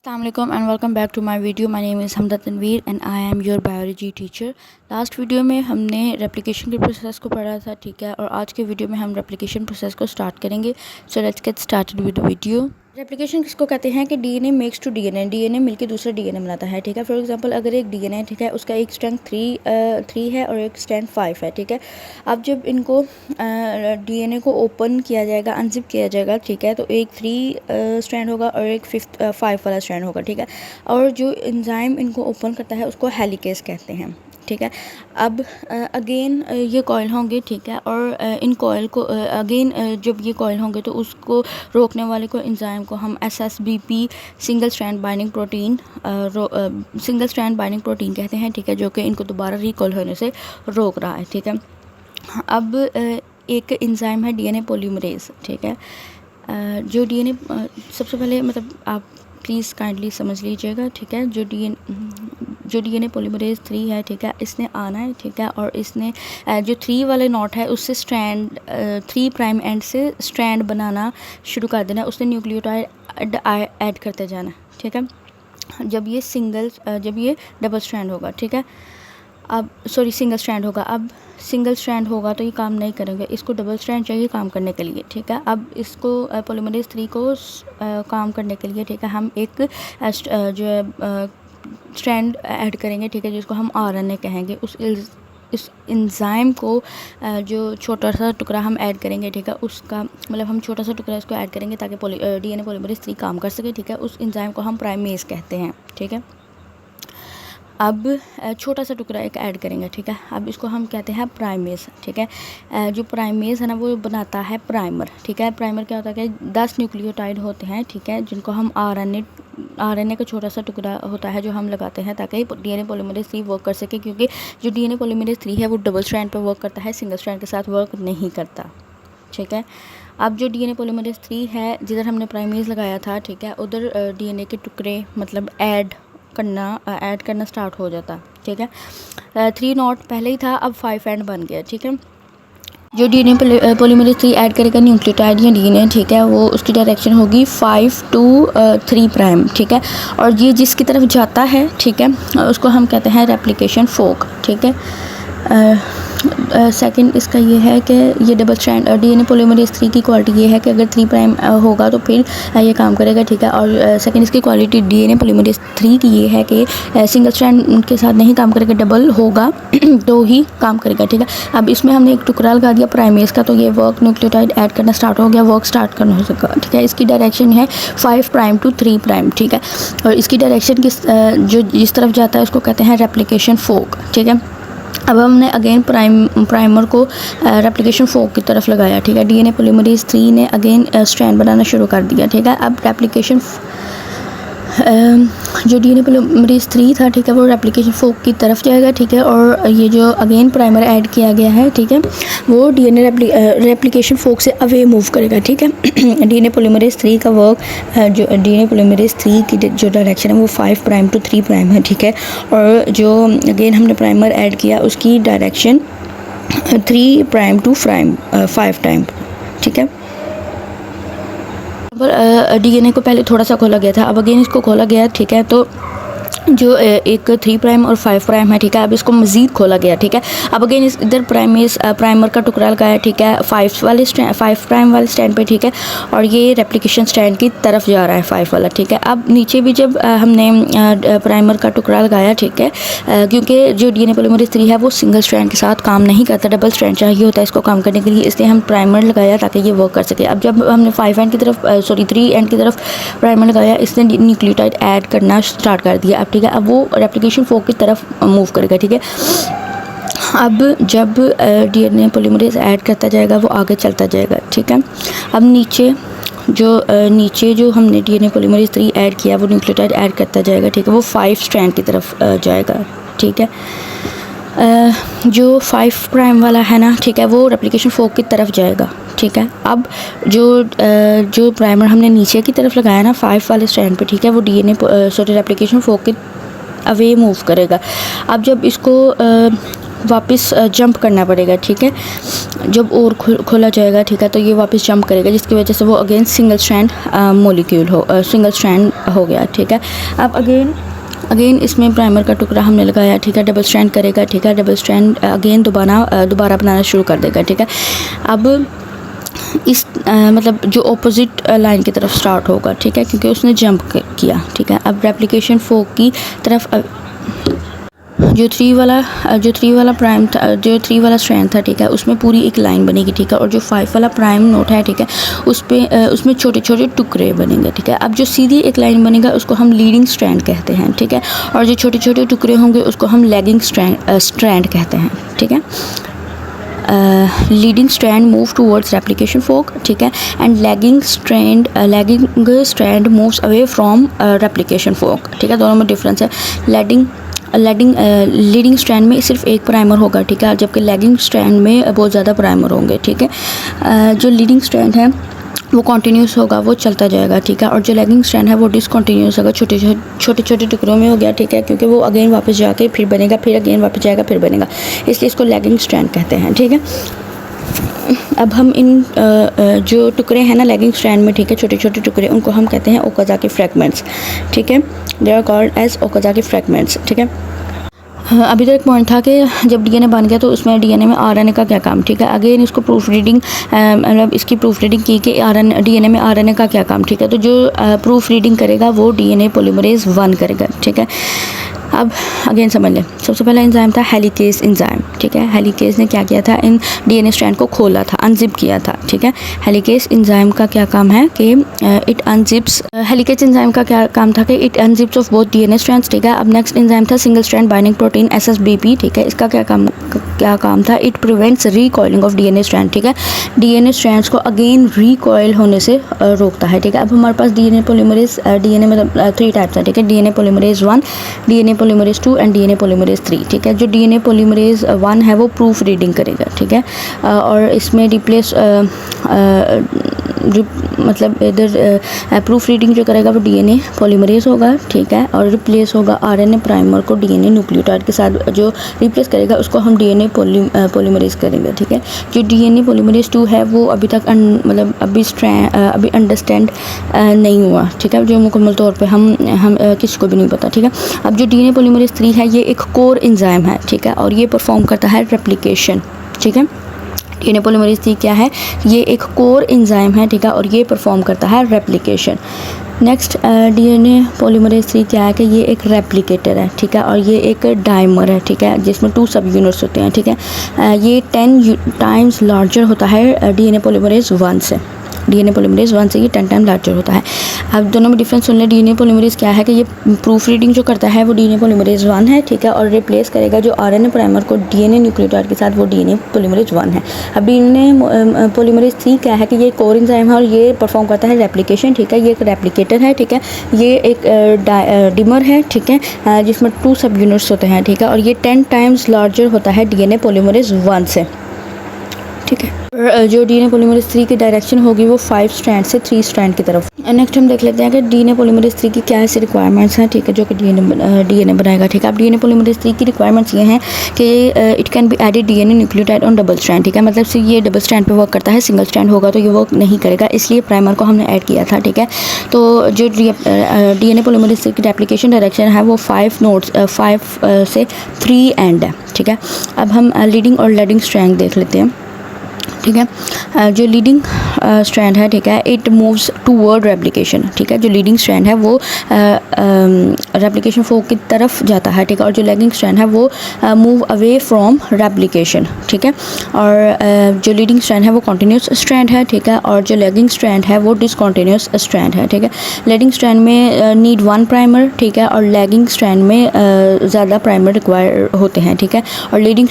Assalamualaikum and welcome back to my video. My name is Hamda Tanveer and I am your biology teacher. Last video में हमने replication के process को पढ़ा था, ठीक है, और आज के वीडियो में हम रेप्लिकेशन प्रोसेस को स्टार्ट करेंगे. So let's get started with the video. Replication किसको कहते हैं कि डीएनए मेक्स टू डीएनए मिलकर दूसरा डीएनए बनाता है, ठीक है. फॉर एग्जांपल अगर एक डीएनए, ठीक है, उसका एक स्ट्रैंड थ्री है और एक स्ट्रैंड 5 है, ठीक है. अब जब इनको डीएनए को ओपन किया जाएगा, अनजिप किया जाएगा, ठीक है, तो एक 3 स्ट्रैंड होगा और एक 5 वाला स्ट्रैंड होगा, ठीक है. और जो एंजाइम इनको ओपन करता है उसको हेलिकेस कहते हैं, ठीक है. अब अगेन ये कॉइल होंगे, ठीक है, और इन कॉइल को अगेन जब ये कॉइल होंगे तो उसको रोकने वाले को एंजाइम को हम SSBP single strand binding protein कहते हैं, ठीक है, जो कि इनको दोबारा रिकॉइल होने से रोक रहा है, ठीक है. अब एक एंजाइम है डीएनए पॉलीमरेज, ठीक है. जो डीएनए सबसे पहले मतलब आप प्लीज़ काइंडली समझ लीजिएगा, ठीक है. जो डीएनए पॉलीमरेज 3 है, ठीक है, इसने आना है, ठीक है, और इसने जो 3 वाले नॉट है उससे स्ट्रैंड 3 प्राइम एंड से स्ट्रैंड बनाना शुरू कर देना. उसने न्यूक्लियोटाइड ऐड करते जाना, ठीक है. जब ये डबल स्ट्रैंड होगा, ठीक है, अब सिंगल स्ट्रैंड होगा. अब सिंगल स्ट्रैंड होगा तो ये काम नहीं करेंगे, इसको डबल स्ट्रैंड चाहिए काम करने के लिए, ठीक है. अब इसको पॉलीमरेज 3 को काम करने के लिए, ठीक है, हम एक जो स्ट्रैंड ऐड करेंगे, ठीक है, जिसको हम RNA कहेंगे. इस एंजाइम को जो छोटा सा टुकड़ा हम ऐड करेंगे, ठीक है, उसका मतलब हम छोटा सा टुकड़ा इसको ऐड करेंगे ताकि डीएनए पॉलीमरेज 3 काम कर सके, ठीक है. उस एंजाइम को हम प्राइमेज कहते हैं, ठीक है. अब छोटा सा टुकड़ा एक ऐड करेंगे, ठीक है. अब इसको हम कहते हैं प्राइमेज, ठीक है. जो प्राइमेज है ना वो बनाता है प्राइमर, ठीक है. प्राइमर क्या होता है कि 10 न्यूक्लियोटाइड होते हैं, ठीक है, जिनको हम RNA का छोटा सा टुकड़ा होता है जो हम लगाते हैं ताकि डीएनए पॉलीमरेज 3 वर्क कर सके, क्योंकि जो डीएनए पॉलीमरेज 3 है वो डबल स्ट्रैंड पर वर्क करता है, सिंगल स्ट्रैंड के साथ वर्क नहीं करता, ठीक है. अब जो डीएनए पॉलीमरेज 3 है, जिधर हमने प्राइमेज लगाया था, ठीक है, उधर डीएनए के टुकड़े मतलब ऐड करना स्टार्ट हो जाता, ठीक है. 3 नॉट पहले ही था, अब 5 एंड बन गया, ठीक है. जो डीएनए पॉलीमरेज 3 ऐड करेगा न्यूक्लियोटाइड या डीएनए, ठीक है, वो उसकी डायरेक्शन होगी 5 to 3 प्राइम, ठीक है. और ये जिसकी तरफ जाता है, ठीक है, उसको हम कहते हैं रेप्लिकेशन फोक, ठीक है. सेकंड इसका ये है कि ये डबल स्ट्रैंड डीएनए पॉलीमरेज 3 की क्वालिटी ये है कि अगर 3 प्राइम होगा तो फिर ये काम करेगा, ठीक है. और सेकंड इसकी क्वालिटी डीएनए पॉलीमरेज 3 की ये है कि सिंगल स्ट्रैंड के साथ नहीं काम करेगा, डबल होगा तो ही काम करेगा, ठीक है. अब इसमें हमने एक टुकड़ा लगा दिया प्राइमेज का, तो ये वर्क न्यूक्लियोटाइड ऐड करना स्टार्ट हो गया, वर्क स्टार्ट करना हो सका, ठीक है. इसकी डायरेक्शन है 5 प्राइम to 3 प्राइम, ठीक है. और इसकी डायरेक्शन जो जिस तरफ जाता है उसको कहते हैं रेप्लिकेशन फोक, ठीक है. अब हमने अगेन प्राइमर को रेप्लिकेशन फोक की तरफ लगाया, ठीक है. डीएनए पॉलीमरेज 3 ने अगेन स्ट्रैंड बनाना शुरू कर दिया, ठीक है. अब रेप्लिकेशन जो डीएनए पॉलीमरेज 3 था, ठीक है, वो रेप्लिकेशन फोक की तरफ जाएगा, ठीक है. और ये जो अगेन प्राइमर ऐड किया गया है, ठीक है, वो डीएनए रेप्लिकेशन फोक से अवे मूव करेगा, ठीक है. डीएनए पॉलीमरेज 3 का वर्क जो डीएनए पॉलीमरेज 3 की जो डायरेक्शन है वो 5 प्राइम to 3 प्राइम है, ठीक है. और जो अगेन हमने प्राइमर ऐड किया उसकी डायरेक्शन 3 प्राइम to 5 टाइम, ठीक है. डीएनए को पहले थोड़ा सा खोला गया था, अब अगेन इसको खोला गया, ठीक है. तो जो एक 3 प्राइम और 5 प्राइम है, ठीक है, अब इसको मज़ीद खोला गया, ठीक है. अब अगेन इधर प्राइमर का टुकड़ा लगाया, ठीक है, 5 प्राइम वाले स्टैंड पे, ठीक है. और ये रेप्लिकेशन स्टैंड की तरफ जा रहा है 5 वाला, ठीक है. अब नीचे भी जब हमने प्राइमर का टुकड़ा लगाया, ठीक है, क्योंकि जो डीएनए पॉलीमरेज 3 है वो सिंगल स्ट्रैंड के साथ काम नहीं करता, डबल स्ट्रैंड चाहिए होता है इसको काम करने के लिए, इसलिए हम प्राइमर लगाया ताकि ये वर्क कर सके. अब जब हमने 3 एंड की तरफ प्राइमर लगाया, इसने न्यूक्लियोटाइड ऐड करना स्टार्ट कर दिया, अब ठीक है. अब वो रेप्लिकेशन फोक की तरफ मूव करेगा, ठीक है. अब जब डीएनए पॉलीमरेज ऐड करता जाएगा वो आगे चलता जाएगा, ठीक है. अब नीचे जो हमने डीएनए पॉलीमरेज 3 ऐड किया वो न्यूक्लियोटाइड ऐड करता जाएगा, ठीक है, वो 5 स्ट्रैंड की तरफ जाएगा, ठीक है. जो 5 प्राइम वाला है ना, ठीक है, वो रेप्लिकेशन फोक की तरफ जाएगा, ठीक है. अब जो प्राइमर हमने नीचे की तरफ लगाया ना 5 वाले स्ट्रैंड पे, ठीक है, वो रेप्लिकेशन फोक की अवे मूव करेगा. अब जब इसको वापस जंप करना पड़ेगा, ठीक है। जब और खोला जाएगा, ठीक है, तो ये वापस जंप करेगा, जिसकी वजह से वो again single strand molecule single strand हो गया, ठीक है। अब अगेन इसमें प्राइमर का टुकड़ा हमने लगाया, ठीक है, डबल स्ट्रैंड करेगा, ठीक है, डबल स्ट्रैंड अगेन दोबारा बनाना शुरू कर देगा, ठीक है। अब इस मतलब जो ऑपोजिट लाइन की तरफ स्टार्ट होगा, ठीक है, क्योंकि उसने जंप किया, ठीक है। अब रेप्लिकेशन फोक की तरफ जो थ्री वाला प्राइम था, जो 3 वाला स्ट्रैंड था, ठीक है, उसमें पूरी एक लाइन बनेगी, ठीक है। और जो 5 वाला प्राइम नोट है, ठीक है, उसमें छोटे छोटे टुकड़े बनेंगे, ठीक है। अब जो सीधी एक लाइन बनेगा उसको हम लीडिंग स्ट्रैंड कहते हैं, ठीक है। और जो छोटे छोटे टुकड़े होंगे उसको हम लैगिंग स्ट्रैंड कहते हैं, ठीक है। Leading strand move towards replication fork, ठीक है, and lagging strand moves away from replication fork, ठीक है। दोनों में डिफरेंस है। लीडिंग स्ट्रैंड में सिर्फ एक प्राइमर होगा, ठीक है, जबकि लैगिंग स्ट्रैंड में बहुत ज़्यादा प्राइमर होंगे, ठीक है। जो लीडिंग स्ट्रैंड है वो कॉन्टीन्यूस होगा, वो चलता जाएगा, ठीक है। और जो लैगिंग स्ट्रैंड है वो डिसकॉन्टीन्यूस होगा, छोटे छोटे टुकड़ों में हो गया, ठीक है, क्योंकि वो अगेन वापस जाके फिर बनेगा, फिर अगेन वापस जाएगा, फिर बनेगा, इसलिए इसको लैगिंग स्ट्रैंड कहते हैं, ठीक है। अब हम इन जो टुकड़े हैं ना लैगिंग स्ट्रैंड में, ठीक है, छोटे छोटे टुकड़े, उनको हम कहते हैं ओकाज़ाकी फ्रैगमेंट्स, ठीक है। They are called as Okazaki fragments, ठीक है। अभी तो एक पॉइंट था कि जब डीएनए बन गया तो उसमें डीएनए में आरएनए का क्या काम, ठीक है। अगेन इसको प्रूफ रीडिंग मतलब इसकी प्रूफ रीडिंग की कि डीएनए में आरएनए का क्या काम, ठीक है। तो जो प्रूफ रीडिंग करेगा वो डीएनए पॉलीमरेज 1 करेगा, ठीक है। अब अगेन समझ लें, सबसे पहला एंजाइम था हेलिकेज एंजाइम, ठीक है। हेलिकेज ने क्या किया था, इन डीएनए स्ट्रैंड को खोला था, अनजिप किया था, ठीक है। हेलिकेज एंजाइम का क्या काम है कि इट अनजिप्स, हेलिकेज एंजाइम का क्या काम था कि it unzips off both DNA strands, ठीक है। अब नेक्स्ट एंजाइम था single strand binding protein SSBP, ठीक है। इसका क्या काम था, it prevents recoiling of DNA strand, ठीक है। डीएनए स्ट्रैंड्स को अगेन रिकॉइल होने से रोकता है, ठीक है। अब हमारे पास डीएनए पॉलीमरेज डीएनए मतलब 3 टाइप्स है, ठीक है। DNA polymerase 1, DNA polymerase 2 and DNA polymerase 3, ठीक है। जो डीएनए पॉलीमरेज 1 है वो प्रूफ रीडिंग करेगा, ठीक है। और इसमें मतलब इधर प्रूफ रीडिंग जो करेगा वो डीएनए पॉलीमरेज होगा, ठीक है। और रिप्लेस होगा आरएनए प्राइमर को डीएनए न्यूक्लियोटाइड के साथ, जो रिप्लेस करेगा उसको हम डीएनए पॉलीमरेज करेंगे, ठीक है। जो डीएनए पॉलीमरेज 2 है वो अभी तक मतलब अभी अंडरस्टैंड नहीं हुआ, ठीक है। जो मुकम्मल तौर पे हम किसी को भी नहीं पता, ठीक है। अब जो डीएनए पॉलीमरेज 3 है ये एक कोर एंजाइम है, ठीक है, और ये परफॉर्म करता है रेप्लिकेशन, ठीक है। डीएनए पॉलीमरेज 3 क्या है, ये एक कोर एंजाइम है, ठीक है, और ये परफॉर्म करता है रेप्लिकेशन। नेक्स्ट डीएनए पॉलीमरेज 3 क्या है कि ये एक रेप्लिकेटर है, ठीक है, और ये एक डाइमर है, ठीक है, जिसमें 2 सब यूनिट्स होते हैं, ठीक है। ये 10 टाइम्स लार्जर होता है डीएनए पॉलीमरेज 1 से, डीएनए पॉलीमरेज 1 से ये 10 टाइम लार्जर होता है। अब दोनों में डिफरेंस सुन लें। डीएनए पॉलीमरेज क्या है कि ये प्रूफ रीडिंग जो करता है वो डीएनए पॉलीमरेज 1 है, ठीक है, और रिप्लेस करेगा जो आरएनए प्राइमर को डीएनए न्यूक्लियोटाइड के साथ, वो डीएनए पॉलीमरेज 1 है। अब डीएनए पॉलीमरेज 3 क्या है कि ये कोर एंजाइम है और ये परफॉर्म करता है रेप्लिकेशन, ठीक है। ये एक रेप्लिकेटर है, ठीक है। ये एक डिमर है, ठीक है, जिसमें 2 सब यूनिट्स होते हैं, ठीक है, और ये 10 टाइम्स लार्जर होता है डीएनए पॉलीमरेज 1 से, ठीक है। जो डीएनए पॉलीमरेज 3 की डायरेक्शन होगी वो 5 स्ट्रैंड से 3 स्ट्रैंड की तरफ। नेक्स्ट हम देख लेते हैं कि डीएनए पॉलीमरेज 3 की क्या ऐसी रिक्वायरमेंट्स हैं, ठीक है, जो कि डीएनए बनाएगा, ठीक है। अब डीएनए पॉलीमरेज 3 की रिक्वायरमेंट्स ये हैं कि it can be added DNA nucleotide on double strand, ठीक है, मतलब से ये डबल स्ट्रैंड पे वर्क करता है, सिंगल स्ट्रैंड होगा तो ये वर्क नहीं करेगा, इसलिए प्राइमर को हमने ऐड किया था, ठीक है। तो जो डीएनए पॉलीमरेज 3 की एप्लीकेशन डायरेक्शन है वो 5 से 3 एंड है, ठीक है। अब हम लीडिंग और लैगिंग स्ट्रैंड देख लेते हैं, ठीक है। जो लीडिंग स्ट्रैंड है, ठीक है, इट मूव्स टूवर्ड रेप्लिकेशन, ठीक है। जो लीडिंग स्ट्रैंड है वो रेप्लिकेशन फोक की तरफ जाता है, ठीक है, और जो लैगिंग स्ट्रैंड है वो मूव अवे फ्रॉम रेप्लिकेशन, ठीक है। और जो लीडिंग स्ट्रैंड है वो कॉन्टीन्यूस स्ट्रैंड है, ठीक है, और जो लैगिंग स्ट्रैंड है वो डिसकॉन्टीन्यूस स्ट्रैंड है, ठीक है। लीडिंग स्ट्रैंड में नीड 1 प्राइमर, ठीक है, और लैगिंग स्ट्रैंड में ज़्यादा प्राइमर रिक्वायर होते हैं, ठीक है। और लीडिंग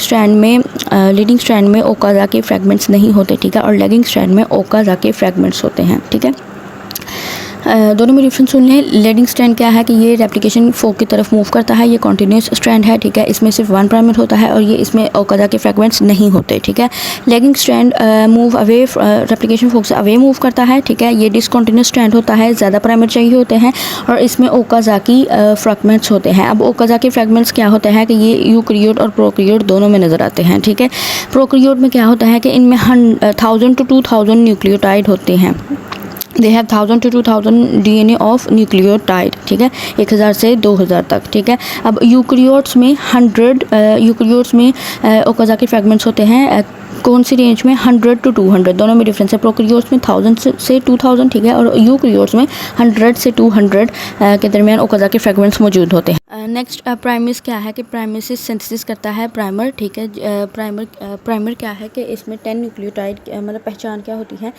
स्ट्रैंड में ओकाज़ाकी फ्रैगमेंट्स नहीं होते, ठीक है, और लैगिंग स्ट्रैंड में ओकाज़ाकी फ्रैगमेंट्स होते हैं, ठीक है। दोनों में डिफरेंस सुन लें। लीडिंग स्ट्रैंड क्या है कि ये रेप्लिकेशन फोक की तरफ मूव करता है, ये कॉन्टीन्यूस स्ट्रैंड है, ठीक है। इसमें सिर्फ वन प्राइमर होता है और ये इसमें ओकाज़ा के फ्रेगमेंट्स नहीं होते, ठीक है। Lagging strand move away, replication fork से अवे मूव करता है, ठीक है। ये डिसकॉन्टीन्यूस स्ट्रैंड होता है, ज़्यादा प्राइमर चाहिए होते हैं और इसमें ओकाज़ा की फ्रेगमेंट्स होते हैं। अब ओकाज़ा के फ्रेगमेंट्स क्या होते हैं कि ये यूकैरियोट और प्रोकैरियोट दोनों में नज़र आते हैं, ठीक है। प्रोकैरियोट में क्या होता है कि इनमें 1000 to 2000 न्यूक्लियोटाइड होते हैं। They have 1000 to 2000 DNA of nucleotide, ठीक है, 1000 से 2000 तक, ठीक है। अब यूकैरियोट्स में 100 यूकैरियोट्स में ओकाज़ा के फ्रेगमेंट्स होते हैं कौन सी रेंज में, 100 to 200, दोनों में डिफरेंस है। प्रोकैरियोट्स में 1000 से 2000, ठीक है, और यूकैरियोट्स में 100 से 200 के दरमियान ओकाज़ा के फ्रेगमेंट्स मौजूद होते हैं। नेक्स्ट प्राइमर्स क्या है कि प्राइमर्स सिंथेसिस करता है प्राइमर, ठीक है। प्राइमर क्या है कि इसमें 10 न्यूक्लियोटाइड, मतलब पहचान क्या होती है,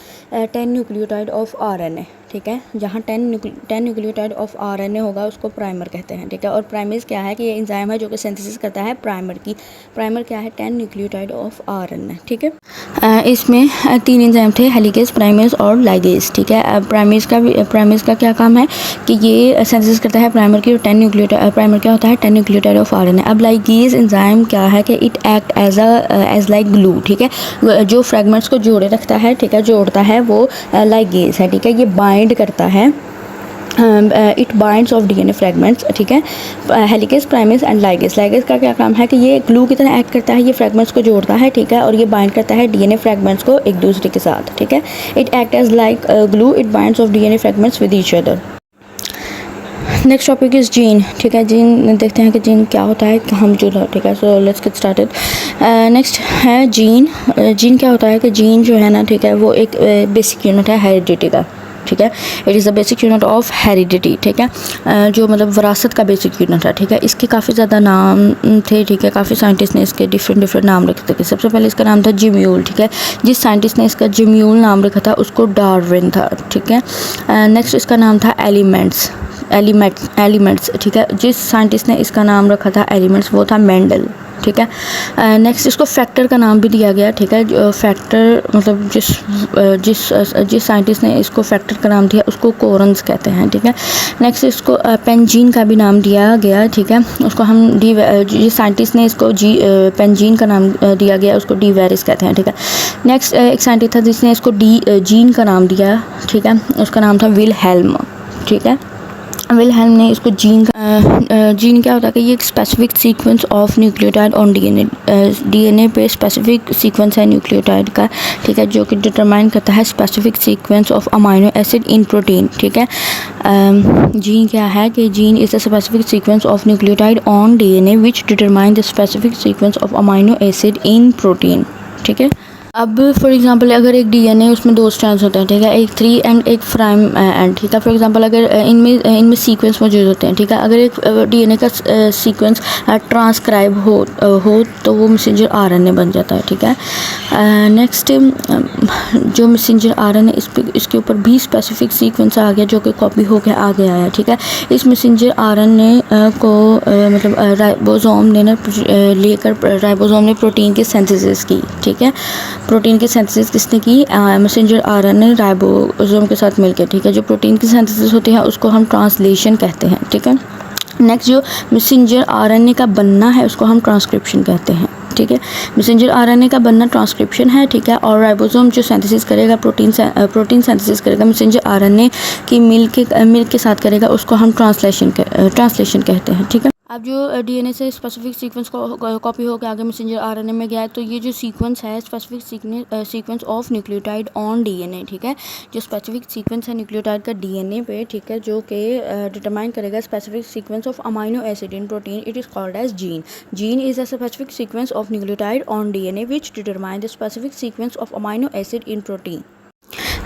10 न्यूक्लियोटाइड ऑफ RNA, ठीक है। जहाँ 10 न्यूक्लियोटाइड ऑफ RNA होगा उसको प्राइमर कहते हैं, ठीक है। और प्राइमर्स क्या है कि ये एंजाइम है जो कि सिंथेसिस करता है प्राइमर की। प्राइमर क्या है, 10 न्यूक्लियोटाइड ऑफ RNA, ठीक है। इसमें 3 एंजाइम थे, हेलिकेज, प्राइमेज और लाइगेज, ठीक है। प्राइमेज का क्या काम है कि ये सिंथेसिस करता है प्राइमर की और 10 न्यूक्लियोटाइड, प्राइमर क्या होता है, 10 न्यूक्लियोटाइड ऑफ RNA। अब लाइगेज एंजाइम क्या है कि it act as like glue, ठीक है। जो फ्रेगमेंट्स को जोड़े रखता है, ठीक है, जोड़ता है, वो लाइगेज है, ठीक है। ये बाइंड करता है, it binds of DNA fragments, ठीक है। Helicase, primase and ligase. Ligase का क्या काम है कि ये ग्लू की तरह एक्ट करता है, ये फ्रेगमेंट्स को जोड़ता है, ठीक है, और ये बाइंड करता है DNA फ्रेगमेंट्स को एक दूसरे के साथ, ठीक है। It act as like glue, it binds of DNA fragments with each other. Next topic is gene, ठीक है। जीन देखते हैं कि जीन क्या होता है, कहाँ मौजूद है, ठीक है। So let's get started. Next है जीन। जीन क्या होता है कि जीन जो है ना, ठीक है, वो एक बेसिक यूनिट है हेरिडिटी का, ठीक है। It is the basic unit of heredity, ठीक है, जो मतलब विरासत का बेसिक यूनिट है, ठीक है। इसके काफ़ी ज़्यादा नाम थे, ठीक है। काफ़ी साइंटिस्ट ने इसके डिफरेंट नाम रखे थे। सबसे पहले इसका नाम था जिम्यूल, ठीक है। जिस साइंटिस्ट ने इसका जिम्यूल नाम रखा था उसको डार्विन था, ठीक है। नेक्स्ट इसका नाम था एलिमेंट्स, ठीक है। जिस साइंटिस्ट ने इसका नाम रखा था एलिमेंट्स वो था मेंडल, ठीक है। नेक्स्ट इसको फैक्टर का नाम भी दिया गया, ठीक है। जो फैक्टर मतलब जिस साइंटिस्ट ने इसको फैक्टर का नाम दिया उसको कोरन्स कहते हैं, ठीक है। नेक्स्ट इसको पेंजीन का भी नाम दिया गया, ठीक है। उसको हम जिस साइंटिस्ट ने इसको पेंजीन का नाम दिया गया उसको डी वेरिस कहते हैं, ठीक है। नेक्स्ट एक साइंटिस्ट था जिसने इसको जीन का नाम दिया, ठीक है। उसका नाम था विलहेल्म, ठीक है। विलहेल्म ने इसको जीन क्या होता है कि ये एक specific sequence of nucleotide on DNA पे स्पेसिफिक सीक्वेंस है न्यूक्लियोटाइड का, ठीक है, जो कि डिटरमाइन करता है specific sequence of amino acid in protein, ठीक है। जीन क्या है कि gene is the specific sequence of nucleotide on DNA which determine the specific sequence of amino acid in protein, ठीक है। अब फॉर एग्जांपल अगर एक DNA उसमें 2 स्ट्रैंड्स होते हैं, ठीक है, एक 3 एंड एक प्राइम एंड, ठीक है। फॉर एग्जांपल अगर इनमें सीक्वेंस मौजूद होते हैं, ठीक है। अगर एक DNA का सीक्वेंस ट्रांसक्राइब हो तो वो मैसेंजर RNA बन जाता है, ठीक है। नेक्स्ट जो मैसेंजर RNA इसके ऊपर भी स्पेसिफिक सीक्वेंस आ गया जो कि कॉपी होकर आ गया है, ठीक है। इस मैसेंजर RNA को मतलब राइबोसोम ने राइबोसोम ने प्रोटीन की सिंथेसिस की, ठीक है। प्रोटीन की सिंथेसिस किसने की, मैसेंजर RNA राइबोसोम के साथ मिलकर, ठीक है। जो प्रोटीन की सिंथेसिस होती है उसको हम ट्रांसलेशन कहते हैं, ठीक है। नेक्स्ट जो मैसेंजर RNA का बनना है उसको हम ट्रांसक्रिप्शन कहते हैं, ठीक है। मैसेंजर RNA का बनना ट्रांसक्रिप्शन है, ठीक है। और राइबोसोम जो सिंथेसिस करेगा प्रोटीन सिंथेसिस करेगा मैसेंजर RNA की मिल्क के साथ करेगा, उसको हम ट्रांसलेशन कहते हैं, ठीक है। अब जो DNA से स्पेसिफिक सीक्वेंस को कॉपी होकर आगे मैसेंजर RNA में गया है, तो ये जो सीक्वेंस है specific sequence of nucleotide on DNA, ठीक है। जो स्पेसिफिक सीक्वेंस है न्यूक्लियोटाइड का DNA पे, ठीक है, जो कि डिटरमाइन करेगा specific sequence of amino acid in protein, it is called as gene. Gene is a specific sequence of nucleotide on DNA which determine the specific sequence of amino acid in protein.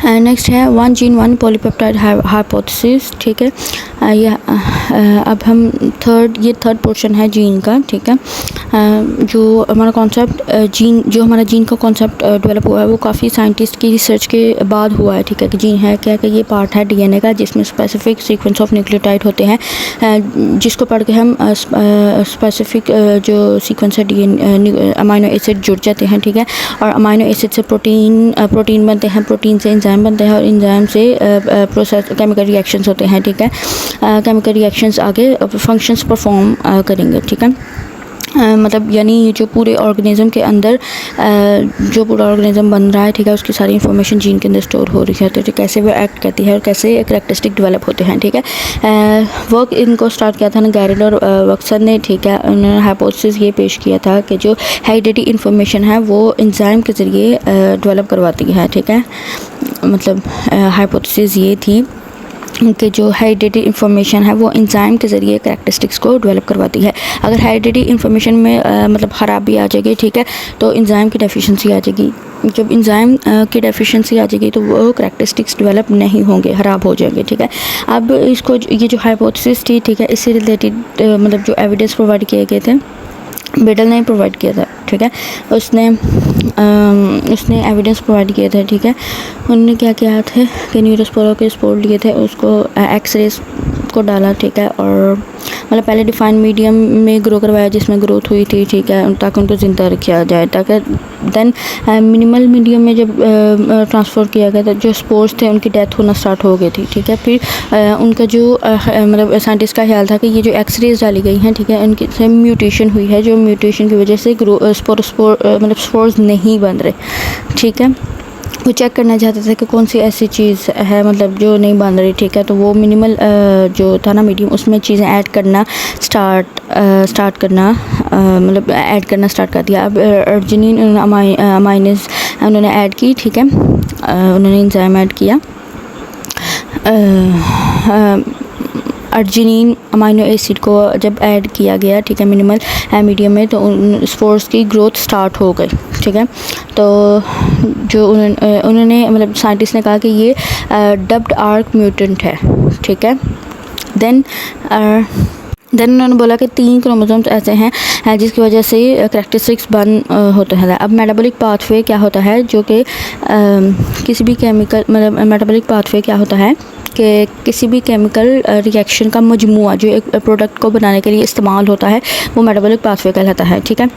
Next है 1 gene 1 polypeptide hypothesis, ठीक है। अब हम third portion है gene का, ठीक है। जो हमारा कॉन्सेप्ट जीन, जो हमारा जीन का कॉन्सेप्ट डेवलप हुआ है वो काफ़ी साइंटिस्ट की रिसर्च के बाद हुआ है, ठीक है। कि जीन है क्या, कि ये पार्ट है डीएनए का जिसमें स्पेसिफिक सीक्वेंस ऑफ न्यूक्लियोटाइड होते हैं, जिसको पढ़ के हम स्पेसिफिक जो सीक्वेंस है डीएनए अमाइनो एसिड जुड़ जाते हैं, ठीक है। और अमाइनो एसिड से प्रोटीन बनते हैं, प्रोटीन से एंजाइम बनते हैं और एंजाइम से प्रोसेस केमिकल रिएक्शंस होते हैं, ठीक है। केमिकल रिएक्शंस आगे फंक्शंस परफॉर्म करेंगे, ठीक है। मतलब यानी जो पूरे ऑर्गेनिज़म के अंदर जो पूरा ऑर्गेनिज़म बन रहा है, ठीक है, उसकी सारी इन्फॉर्मेशन जीन के अंदर स्टोर हो रही है, तो कैसे वो एक्ट करती है और कैसे करैक्टरिस्टिक डेवलप होते हैं, ठीक है। वर्क इनको स्टार्ट किया था गैरेड और वक्सन ने, ठीक है। उन्होंने हाइपोथेसिस ये पेश किया था कि जो हेरिडिटी इन्फॉर्मेशन है वो एंजाइम के ज़रिए डेवलप करवाती है, ठीक है। मतलब हाइपोथेसिस ये थी कि जो हेरिडिटी इन्फॉर्मेशन है वो एंजाइम के ज़रिए करैक्टरिस्टिक्स को डेवलप करवाती है। अगर हेरिडिटी इन्फॉर्मेशन में मतलब ख़राबी आ जाएगी, ठीक है, तो एंजाइम की डेफिशिएंसी आ जाएगी। जब एंजाइम की डेफिशिएंसी आ जाएगी तो वो करैक्टरिस्टिक्स डेवलप नहीं होंगे, ख़राब हो जाएंगे, ठीक है। अब इसको ये जो हाइपोथेसिस थी, ठीक है, इससे रिलेटेड मतलब जो एविडेंस प्रोवाइड किए गए थे बेडल ने प्रोवाइड किया था, ठीक है। उसने एविडेंस प्रोवाइड किया था, ठीक है। उन्होंने क्या किया था कि न्यूरोस्पोरा के स्पोर लिए थे, उसको एक्सरेज को डाला, ठीक है। और मतलब पहले डिफाइन मीडियम में ग्रो करवाया जिसमें ग्रोथ हुई थी, ठीक है, ताकि उनको ज़िंदा रखा जाए, ताकि देन मिनिमल मीडियम में जब ट्रांसफ़र किया गया था जो स्पोर्स थे उनकी डेथ होना स्टार्ट हो गई थी, ठीक है। फिर उनका जो मतलब साइंटिस्ट का ख्याल था कि ये जो एक्सरेज डाली गई हैं, ठीक है, उनकी से म्यूटेशन हुई है, जो म्यूटेशन की वजह से मतलब स्पोर्स नहीं बन रहे, ठीक है। वो चेक करना चाहते थे कि कौन सी ऐसी चीज़ है मतलब जो नहीं बन रही, ठीक है। तो वो मिनिमल जो था ना मीडियम, उसमें चीज़ें ऐड करना स्टार्ट करना मतलब ऐड करना स्टार्ट कर दिया। अब अर्जिनिन अमाइनेज उन्होंने ऐड की, ठीक है। उन्होंने एंजाइम ऐड किया अर्जिनिन अमाइनो एसिड को जब ऐड किया गया, ठीक है, मिनिमल मीडियम में, तो स्पोर्स की ग्रोथ स्टार्ट हो गई, ठीक है। तो जो उन्होंने मतलब साइंटिस्ट ने कहा कि ये डब्ड आर्क म्यूटेंट है, ठीक है। देन उन्होंने बोला कि 3 क्रोमोसोम्स ऐसे हैं जिसकी वजह से करैक्टरिस्टिक्स बन होते हैं। अब मेटाबॉलिक पाथवे क्या होता है, जो कि किसी भी केमिकल मतलब मेटाबॉलिक पाथवे क्या होता है कि किसी भी केमिकल रिएक्शन का मजमूआ जो एक प्रोडक्ट को बनाने के लिए इस्तेमाल होता है वो मेटाबॉलिक पाथवे कहलाता है, ठीक है।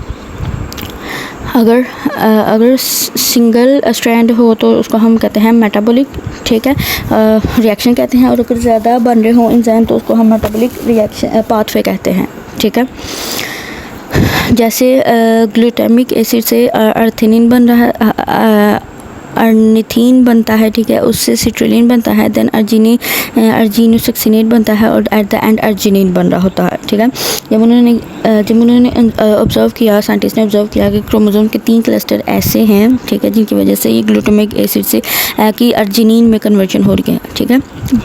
अगर सिंगल स्ट्रैंड हो तो उसको हम कहते हैं मेटाबॉलिक, ठीक है, रिएक्शन कहते हैं। और अगर ज़्यादा बन रहे हों एंजाइम तो उसको हम मेटाबॉलिक रिएक्शन पाथवे कहते हैं, ठीक है। जैसे ग्लूटामिक एसिड से अर्थिनिन बन रहा है, अर्निथीन बनता है, ठीक है, उससे सिट्रुलिन बनता है, देन अर्जिनोसक्सिनेट बनता है और एट द एंड अर्जिनिन बन रहा होता है, ठीक है। जब उन्होंने ऑब्ज़र्व किया, साइंटिस्ट ने ऑब्ज़र्व किया कि क्रोमोसोम के 3 क्लस्टर ऐसे हैं, ठीक है, जिनकी वजह से ये ग्लूटामिक एसिड से कि अर्जिनिन में कन्वर्जन हो रही है, ठीक है।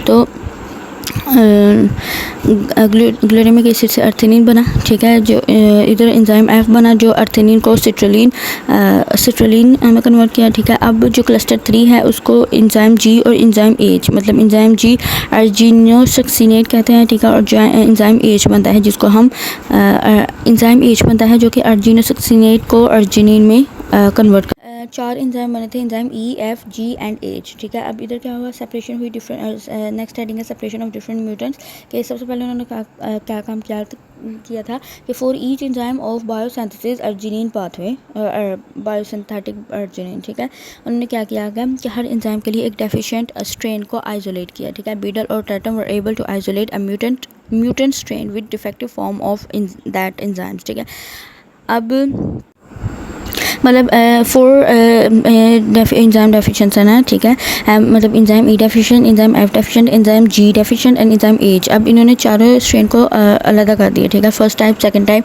तो ग्लूटामिक एसिड से अर्थिनिन बना, ठीक है। जो इधर एंजाइम एफ बना जो अर्थिनिन को सिट्रुलिन में कन्वर्ट किया, ठीक है। अब जो क्लस्टर 3 है उसको एंजाइम जी और एंजाइम एच, मतलब एंजाइम जी अर्जिनोसक्सिनेट कहते हैं, ठीक है। और जो एंजाइम एच बनता है जिसको हम एंजाइम एच बनता है जो कि अर्जिनोसक्सिनेट को अर्जिनिन में कन्वर्ट 4 एंजाइम बने थे, enzyme E, F, G and H, ठीक है। अब इधर क्या हुआ, सेपरेशन हुई डिफरेंट, नेक्स्ट हेडिंग है सेपरेशन ऑफ डिफरेंट म्यूटेंट्स। कि सबसे पहले उन्होंने क्या काम किया था कि for each enzyme of biosynthesis arginine pathway biosynthetic arginine, ठीक है। उन्होंने क्या किया गया कि हर एंजाइम के लिए एक डेफिशिएंट स्ट्रेन को आइसोलेट किया, ठीक है। बीडल और Tatum were able to isolate a mutant strain with defective form of that enzymes, ठीक है। अब मतलब 4 एंजाइम डेफिशिएंसी है ना, ठीक है। मतलब enzyme E deficient, enzyme F deficient, enzyme G deficient and enzyme H. अब इन्होंने चारों स्ट्रेन को अलग कर दिया, ठीक है। First type, second type,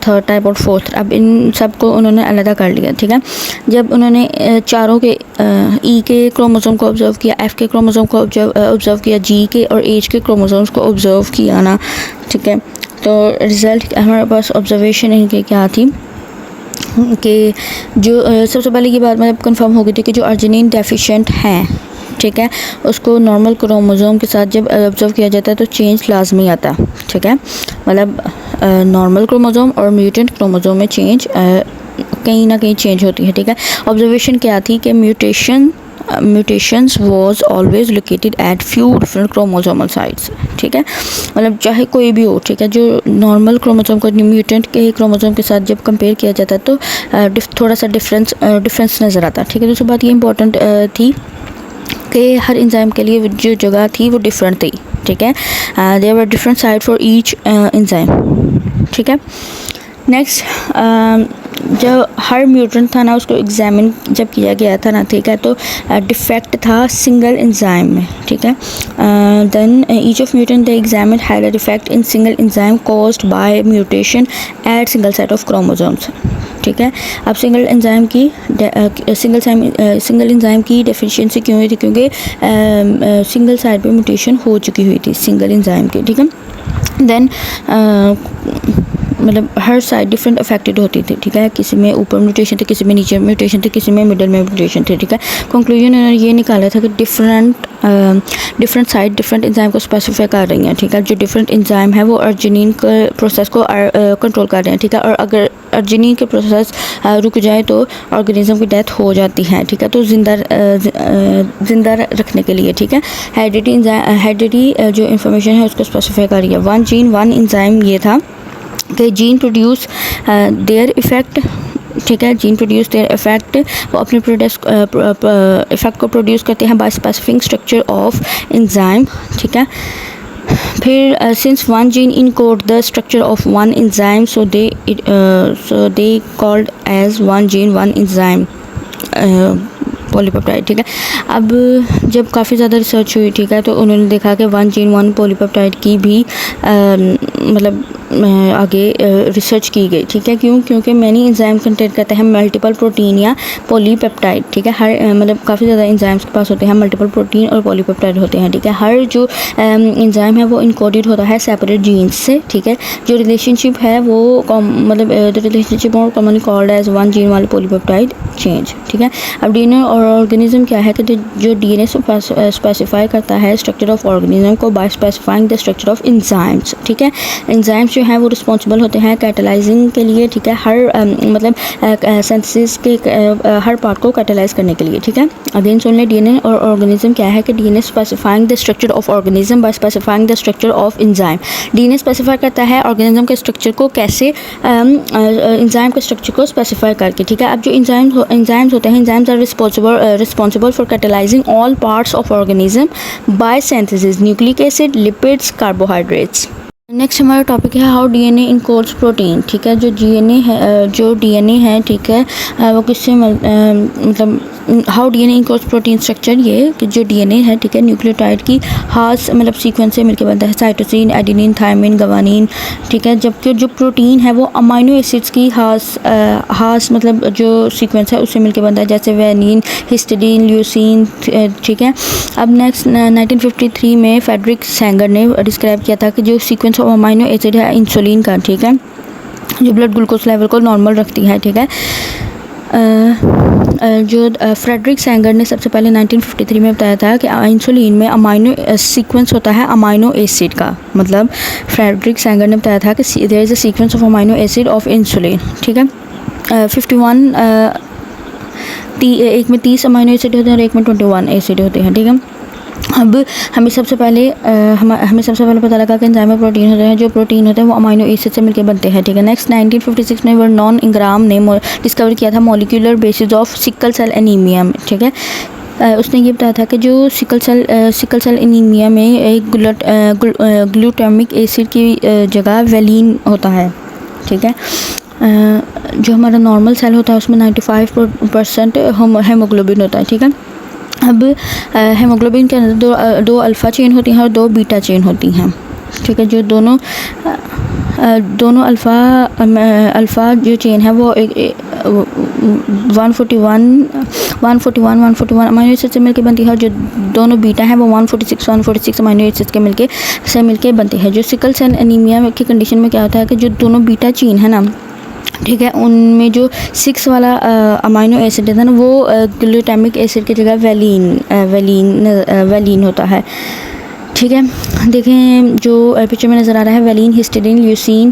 third type और फोर्थ। अब इन सब को उन्होंने अलग कर लिया, ठीक है। जब उन्होंने चारों के ई के क्रोमोसोम को ऑब्जर्व किया, एफ के क्रोमोसोम को ऑब्जर्व किया, जी के और एच के क्रोमोसोम्स को ऑब्जर्व किया ना, ठीक है। तो रिज़ल्ट हमारे पास ऑब्जर्वेशन इनके क्या थी कि जो सबसे पहले ये बात मतलब कंफर्म हो गई थी कि जो अर्जिनिन डेफिशिएंट हैं, ठीक ठीक है, उसको नॉर्मल क्रोमोसोम के साथ जब ऑब्जर्व किया जाता है तो चेंज लाजमी आता है, ठीक है। मतलब नॉर्मल क्रोमोसोम और म्यूटेंट क्रोमोसोम में चेंज कहीं ना कहीं चेंज होती है, ठीक है। ऑब्जर्वेशन क्या थी कि mutations was always located at few different chromosomal sites, ठीक है। मतलब चाहे कोई भी हो, ठीक है, जो नॉर्मल क्रोमोसोम को म्यूटेंट के क्रोमोसोम के साथ जब कंपेयर किया जाता है तो थोड़ा सा डिफरेंस नज़र आता है, ठीक है। दूसरी बात ये इंपॉर्टेंट थी कि हर एंजाइम के लिए जो जगह थी वो डिफरेंट थी, ठीक है। There were different site for each enzyme, ठीक है। नेक्स्ट जब हर म्यूटेंट था ना उसको एग्जामिन जब किया गया था ना, ठीक है, तो डिफेक्ट था सिंगल एंजाइम में, ठीक है। Then each of mutant they examine had a defect in single enzyme caused by mutation at single set of chromosomes, ठीक है। अब सिंगल एंजाइम की डेफिशिएंसी क्यों हुई थी? क्योंकि सिंगल साइड पे म्यूटेशन हो चुकी हुई थी सिंगल एंजाइम की, ठीक है। देन मतलब हर साइड डिफरेंट अफेक्टेड होती थी, ठीक है। किसी में ऊपर म्यूटेशन थे, किसी में नीचे म्यूटेशन थे, किसी में मिडल में म्यूटेशन थे, ठीक है। कंक्लूजन उन्होंने ये निकाला था कि डिफरेंट साइड डिफरेंट एंजाइम को स्पेसिफाई कर रही हैं, ठीक है। जो डिफरेंट एंजाइम है वो अर्जिनिन के प्रोसेस को कंट्रोल कर रहे हैं, ठीक है। और अगर अर्जिनिन के प्रोसेस रुक जाए तो ऑर्गेनिज्म की डेथ हो जाती है, ठीक है। तो जिंदा रखने के लिए, ठीक है, हेरिडिटी जो इंफॉर्मेशन है उसको स्पेसिफाई कर रही है। वन जीन वन एंजाइम ये था कि जीन प्रोड्यूस देयर इफ़ेक्ट, ठीक है, जीन प्रोड्यूस देयर इफ़ेक्ट, वो अपने इफ़ेक्ट को प्रोड्यूस करते हैं by specific structure of enzyme, ठीक है। फिर since one gene encode the structure of one enzyme so they called as one gene one enzyme polypeptide, ठीक है। अब जब काफ़ी ज़्यादा रिसर्च हुई, ठीक है, तो उन्होंने देखा कि वन जीन वन पॉलीपेप्टाइड की भी मतलब आगे रिसर्च की गई, ठीक है। क्योंकि मैनी एंजाइम कंटेन करते हैं मल्टीपल प्रोटीन या पॉलीपेप्टाइड, ठीक है। हर मतलब काफ़ी ज़्यादा एंजाइम्स के पास होते हैं मल्टीपल प्रोटीन और पॉलीपेप्टाइड होते हैं, ठीक है। हर जो एंजाइम है वो इनकोडेड होता है सेपरेट जीन्स से, ठीक है। जो रिलेशनशिप है वो मतलब द रिलेशनशिप और commonly called as one gene वाले पॉलीपेप्टाइड चेंज, ठीक है। अब डीएनए और ऑर्गेनिज्म क्या है कि जो डीएनए स्पेसिफाई करता है स्ट्रक्चर ऑफ ऑर्गेनिज्म को by specifying the structure of enzymes, ठीक है। एंजाइम्स जो हैं वो रिस्पॉन्सिबल होते हैं कैटालाइजिंग के लिए, ठीक है, हर मतलब सिंथेसिस के हर पार्ट को कैटालाइज करने के लिए, ठीक है। अगेन सुन लें, डीएनए और ऑर्गेनिज्म क्या है कि DNA specifying the structure of organism bye specifying the structure of enzyme. DNA specify करता है ऑर्गेनिज्म के स्ट्रक्चर को कैसे एंजाइम के स्ट्रक्चर को स्पेसिफाई करके, ठीक है। अब जो एंजाइम्स होते हैं, enzymes are responsible for catalysing all parts of organism by synthesis nucleic acid, lipids, carbohydrates. Next हमारा टॉपिक है हाउ डीएनए इनकोड्स प्रोटीन, ठीक है। जो डीएनए है, ठीक है, वो किससे मतलब how DNA encodes protein structure, ये कि जो डीएनए है, ठीक है, न्यूक्लियोटाइड की हास मतलब सीक्वेंस से मिलकर बनता है, साइटोसिन, एडेनिन, थायमिन, गवानीन, ठीक है। जबकि जो प्रोटीन है वो अमाइनो एसिड्स की हास मतलब जो सीक्वेंस है उससे मिलकर बनता है, जैसे वैनिन, हिस्टिडीन, ल्यूसीन, ठीक है। अब नेक्स्ट 1953 में फ्रेडरिक सैंगर ने डिस्क्राइब किया था कि जो सीक्वेंस ऑफ अमाइनो एसिड है इंसुलिन का, ठीक है, जो ब्लड ग्लूकोज लेवल को नॉर्मल रखती है, ठीक है। जो फ्रेडरिक सैंगर ने सबसे पहले 1953 में बताया था कि इंसुलिन में अमाइनो सीक्वेंस होता है अमाइनो एसिड का, मतलब फ्रेडरिक सैंगर ने बताया था कि there is a sequence of amino acid of insulin, ठीक है। 51 एक में 30 अमाइनो एसिड होते हैं और एक में 21 एसिड होते हैं, ठीक है। अब हमें सबसे पहले पता लगा कि एंजाइम में प्रोटीन होते हैं, जो प्रोटीन होते हैं वो अमाइनो एसिड से मिलकर बनते हैं, ठीक है। नेक्स्ट 1956 में वर्नॉन इंग्राम ने डिस्कवर किया था molecular basis of sickle cell anaemia, ठीक है। उसने ये बताया था कि जो सिकल सेल एनीमिया में एक ग्लूटामिक एसिड की जगह वेलिन होता है, ठीक है। जो हमारा नॉर्मल सेल होता है उसमें 95% हेमोग्लोबिन होता है, ठीक है। अब हेमोग्लोबिन के अंदर दो अल्फ़ा चेन होती हैं और दो बीटा चेन होती हैं, ठीक है। जो दोनों अल्फ़ा जो चेन है वो 141 अमाइनो एसिड से मिलकर बनती है, और जो दोनों बीटा हैं वो 146 अमाइनो एसिड के मिलके बनती है। जो सिकल सेल एनीमिया की कंडीशन में क्या होता है कि जो दोनों बीटा चेन है ना ठीक है, उनमें जो 6 वाला अमाइनो एसिड है ना वो ग्लूटामिक एसिड की जगह वैलीन होता है। ठीक है, देखें जो पिक्चर में नज़र आ रहा है वैलीन, हिस्टीडीन, ल्यूसीन,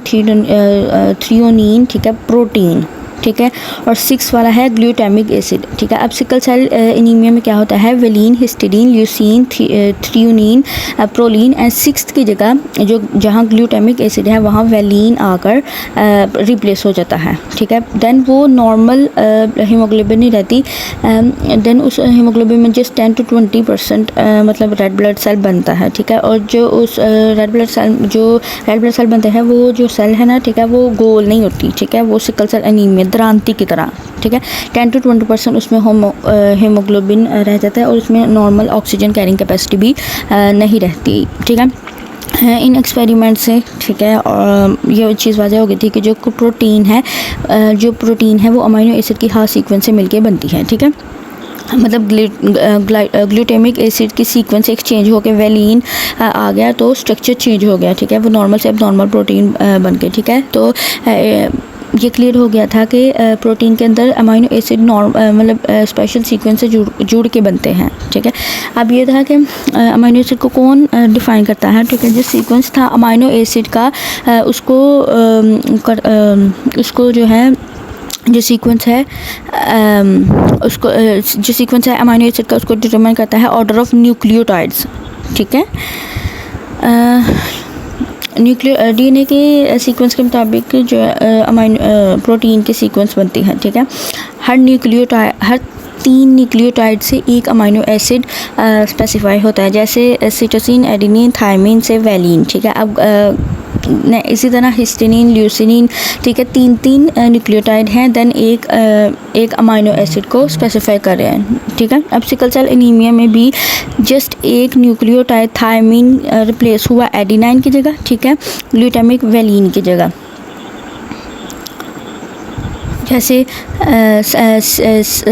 थ्रियोनीन, ठीक है, प्रोटीन, ठीक है, और 6 वाला है ग्लूटामिक एसिड। ठीक है, अब सिकल सेल एनीमिया में क्या होता है, valine, histidine, leucine, threonine, proline and 6 की जगह जो जहाँ ग्लूटामिक एसिड है वहाँ वेलिन आकर रिप्लेस हो जाता है। ठीक है, देन वो नॉर्मल हीमोग्लोबिन नहीं रहती, देन उस हीमोग्लोबिन में जस्ट 10 to 20% मतलब रेड ब्लड सेल बनता है। ठीक है, और जो उस रेड ब्लड सेल बनते हैं वो जो सेल है ना, ठीक है, वो गोल नहीं होती। ठीक है, वो सिकल सेल एनीमिया द्रांति की तरह। ठीक है, 10 to 20% उसमें हीमोग्लोबिन रह जाता है और उसमें नॉर्मल ऑक्सीजन कैरिंग कैपेसिटी भी नहीं रहती। ठीक है, इन एक्सपेरिमेंट से, ठीक है, और ये चीज़ वाज़ह हो गई थी कि जो प्रोटीन है वो अमीनो एसिड की हाफ सीक्वेंस से मिलके बनती है। ठीक है, मतलब ग्लूटामिक एसिड की सीक्वेंस एक चेंज हो के वेलिन आ गया तो स्ट्रक्चर चेंज हो गया। ठीक है, वो नॉर्मल से अब नॉर्मल प्रोटीन बन गए। ठीक है, तो ये क्लियर हो गया था कि प्रोटीन के अंदर अमीनो एसिड मतलब स्पेशल सीक्वेंस से जुड़ के बनते हैं। ठीक है, अब ये था कि अमीनो एसिड को कौन डिफ़ाइन करता है। ठीक है, जो सीक्वेंस था अमीनो एसिड का उसको जो है जो सीक्वेंस है अमीनो एसिड का उसको डिटरमाइन करता है ऑर्डर ऑफ न्यूक्लियोटाइड्स। ठीक है, डीएनए के सीक्वेंस के मुताबिक जो प्रोटीन की सीक्वेंस बनती है। ठीक है, हर 3 न्यूक्लियोटाइड से एक अमीनो एसिड स्पेसिफाई होता है, जैसे सिटोसिन, एडेनिन, थायमिन से वैलिन। ठीक है, अब इसी तरह हिस्टीडीन, ल्यूसीन, ठीक है, 3 न्यूक्लियोटाइड हैं, देन एक अमीनो एसिड को स्पेसिफाई कर रहे हैं। ठीक है, अब सिकल सेल एनीमिया में भी जस्ट एक न्यूक्लियोटाइड थायमिन रिप्लेस हुआ एडेनाइन की जगह। ठीक है, ग्लूटामिक वैलिन की जगह, जैसे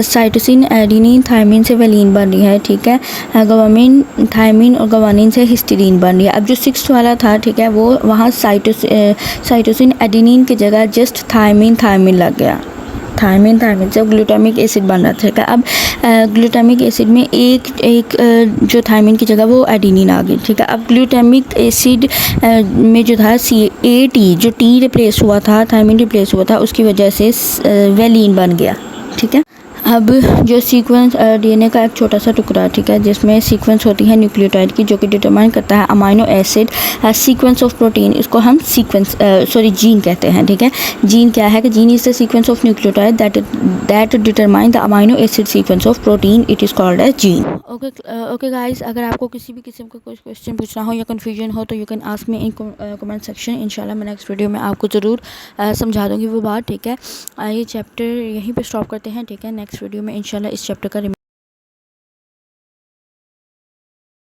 साइटोसिन, एडेनिन, थायमिन से वैलिन बन रही है। ठीक है, गवामिन, थायमिन और गवानिन से हिस्टीडीन बन रही है। अब जो 6 वाला था, ठीक है, वो वहाँ साइटोसिन, एडेनिन की जगह जस्ट थायमिन लग गया। थायमिन से ग्लूटामिक एसिड बन रहा था। ठीक है, अब ग्लूटामिक एसिड में एक जो थायमिन की जगह वो एडेनिन आ गई। ठीक है, अब ग्लूटामिक एसिड में जो था CAT, जो T रिप्लेस हुआ था, थायमिन रिप्लेस हुआ था, उसकी वजह से वैलिन बन गया। ठीक है, अब जो सीक्वेंस डीएनए का एक छोटा सा टुकड़ा, ठीक है, जिसमें सीक्वेंस होती है न्यूक्लियोटाइड की, जो कि डिटरमाइन करता है amino acid sequence of protein, इसको हम जीन कहते हैं। ठीक है, जीन क्या है कि gene is the sequence of nucleotide that determine the amino acid sequence of protein, it is called as gene. Okay guys, अगर आपको किसी भी किस्म का कोई क्वेश्चन पूछना हो या कन्फ्यूजन हो तो you can ask me in comment section. इंशाल्लाह मैं नेक्स्ट वीडियो में आपको ज़रूर समझा दूँगी वो बात। ठीक है, ये चैप्टर यहीं पे स्टॉप करते हैं। ठीक है, नेक्स्ट वीडियो में इंशाल्लाह इस चैप्टर का